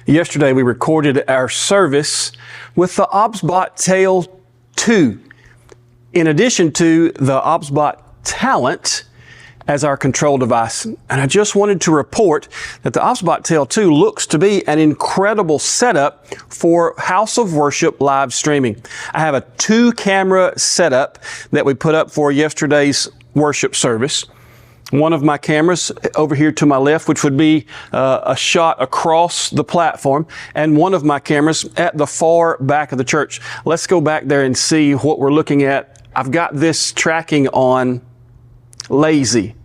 Yesterday we recorded our service with the OBSBOT Tail2, in addition to the OBSBOT Talent as our control device. And I just wanted to report that the OBSBOT Tail2 looks to be an incredible setup for House of Worship live streaming. I have a 2-camera setup that we put up for yesterday's worship service. One of my cameras over here to my left, which would be a shot across the platform, and one of my cameras at the far back of the church. Let's go back there and see what we're looking at. I've got this tracking on lazy,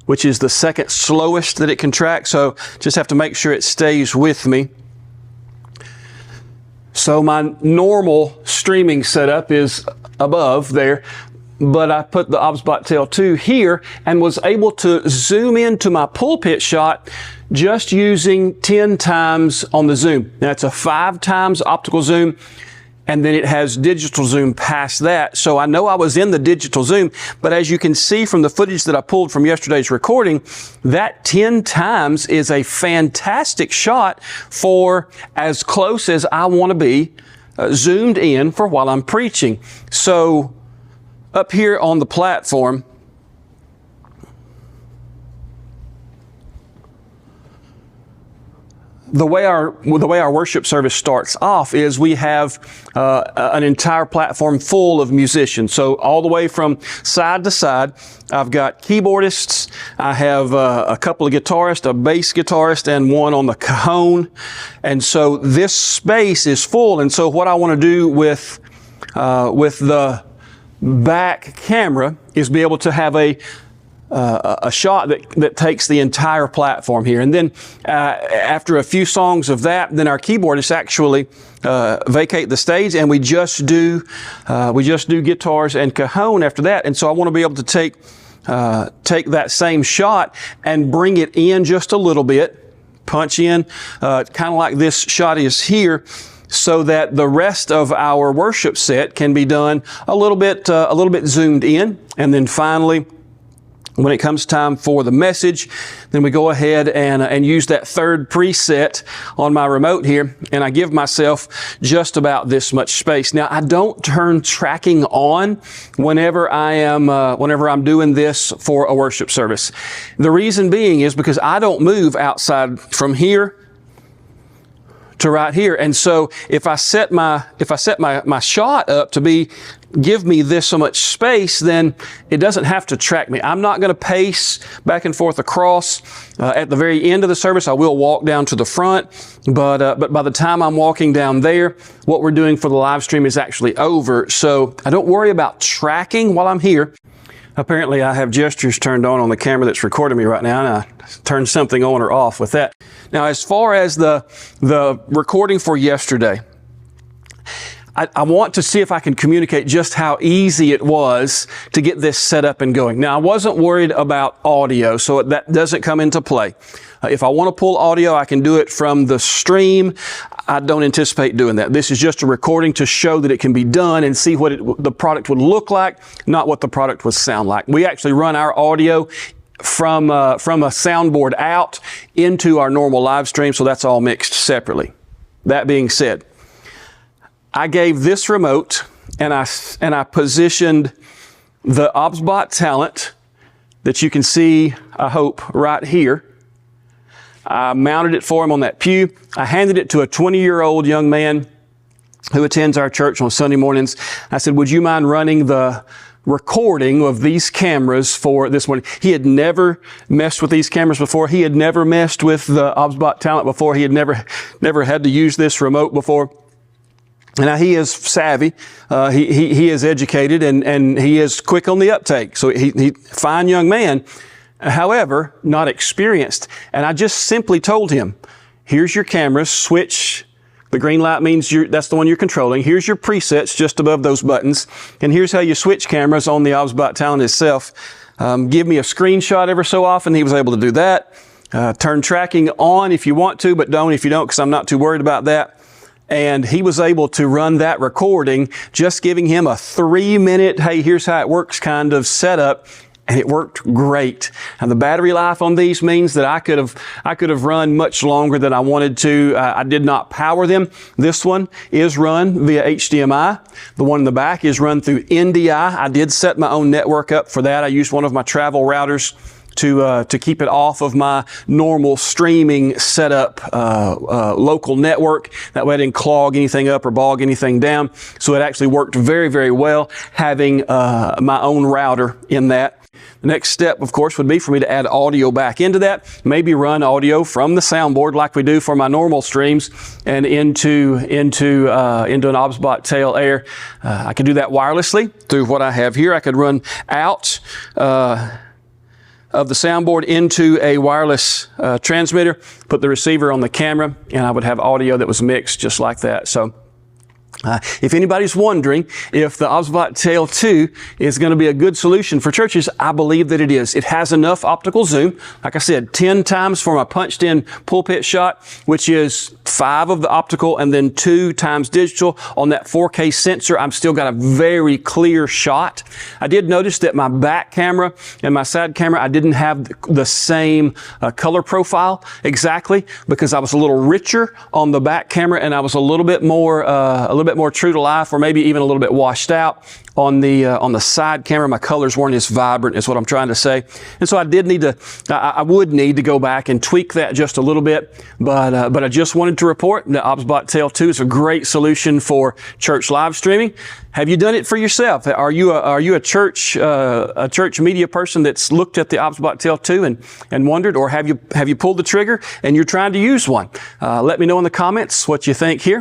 which is the second slowest that it can track, so just have to make sure it stays with me. So my normal streaming setup is above there, but I put the OBSBOT Tail2 here and was able to zoom into my pulpit shot just using 10 times on the zoom. Now it's a 5 times optical zoom, and then it has digital zoom past that. So I know I was in the digital zoom, but as you can see from the footage that I pulled from yesterday's recording, that 10 times is a fantastic shot for as close as I want to be zoomed in for while I'm preaching. So up here on the platform, the way our worship service starts off is we have an entire platform full of musicians. So all the way from side to side, I've got keyboardists, I have a couple of guitarists, a bass guitarist, and one on the cajon. And so this space is full. And so what I want to do with the back camera is be able to have a shot that takes the entire platform here. And then after a few songs of that, then our keyboardists actually vacate the stage, and we just do guitars and cajon after that. And so I want to be able to take that same shot and bring it in just a little bit, punch in, kind of like this shot is here, so that the rest of our worship set can be done a little bit zoomed in. And then finally, when it comes time for the message, then we go ahead and use that third preset on my remote here, and I give myself just about this much space. Now, I don't turn tracking on whenever I'm doing this for a worship service. The reason being is because I don't move outside from here to right here. And so if I set my shot up to give me this so much space, then it doesn't have to track me. I'm not going to pace back and forth across. At the very end of the service, I will walk down to the front, but by the time I'm walking down there, what we're doing for the live stream is actually over. So I don't worry about tracking while I'm here. Apparently I have gestures turned on the camera that's recording me right now, and I turned something on or off with that. Now, as far as the recording for yesterday, I want to see if I can communicate just how easy it was to get this set up and going. Now, I wasn't worried about audio, so that doesn't come into play. If I want to pull audio, I can do it from the stream. I don't anticipate doing that. This is just a recording to show that it can be done and see what the product would look like, not what the product would sound like. We actually run our audio from a soundboard out into our normal live stream, so that's all mixed separately. That being said, I gave this remote and I positioned the OBSBOT Talent that you can see, I hope, right here. I mounted it for him on that pew. I handed it to a 20-year-old young man who attends our church on Sunday mornings. I said, would you mind running the recording of these cameras for this one? He had never messed with these cameras before. He had never messed with the OBSBOT Talent before. He had never had to use this remote before. Now, he is savvy, he is educated, and he is quick on the uptake. So he fine young man, however, not experienced. And I just simply told him, here's your camera, switch. The green light means that's the one you're controlling. Here's your presets just above those buttons. And here's how you switch cameras on the OBSBOT Talent itself. Give me a screenshot every so often. He was able to do that. Turn tracking on if you want to, but don't if you don't, because I'm not too worried about that. And he was able to run that recording, just giving him a 3-minute, hey, here's how it works kind of setup. and it worked great. And the battery life on these means that I could have run much longer than I wanted to. I did not power them. This one is run via HDMI. The one in the back is run through NDI. I did set my own network up for that. I used one of my travel routers to keep it off of my normal streaming setup local network. That way I didn't clog anything up or bog anything down. So it actually worked very, very well having my own router in that. The next step, of course, would be for me to add audio back into that. Maybe run audio from the soundboard like we do for my normal streams and into an OBSBOT Tail Air. I could do that wirelessly through what I have here. I could run out of the soundboard into a wireless transmitter, put the receiver on the camera, and I would have audio that was mixed just like that. So if anybody's wondering if the OBSBOT Tail 2 is going to be a good solution for churches, I believe that it is. It has enough optical zoom. Like I said, 10 times for my punched in pulpit shot, which is 5 of the optical and then 2 times digital. On that 4K sensor, I've still got a very clear shot. I did notice that my back camera and my side camera, I didn't have the same color profile exactly because I was a little richer on the back camera and I was a little bit more true to life, or maybe even a little bit washed out on the side camera. My colors weren't as vibrant, is what I'm trying to say. And so I would need to go back and tweak that just a little bit. But I just wanted to report that OBSBOT Tail 2 is a great solution for church live streaming. Have you done it for yourself? Are you a church media person that's looked at the OBSBOT Tail 2 and wondered, or have you pulled the trigger and you're trying to use one? Let me know in the comments what you think here.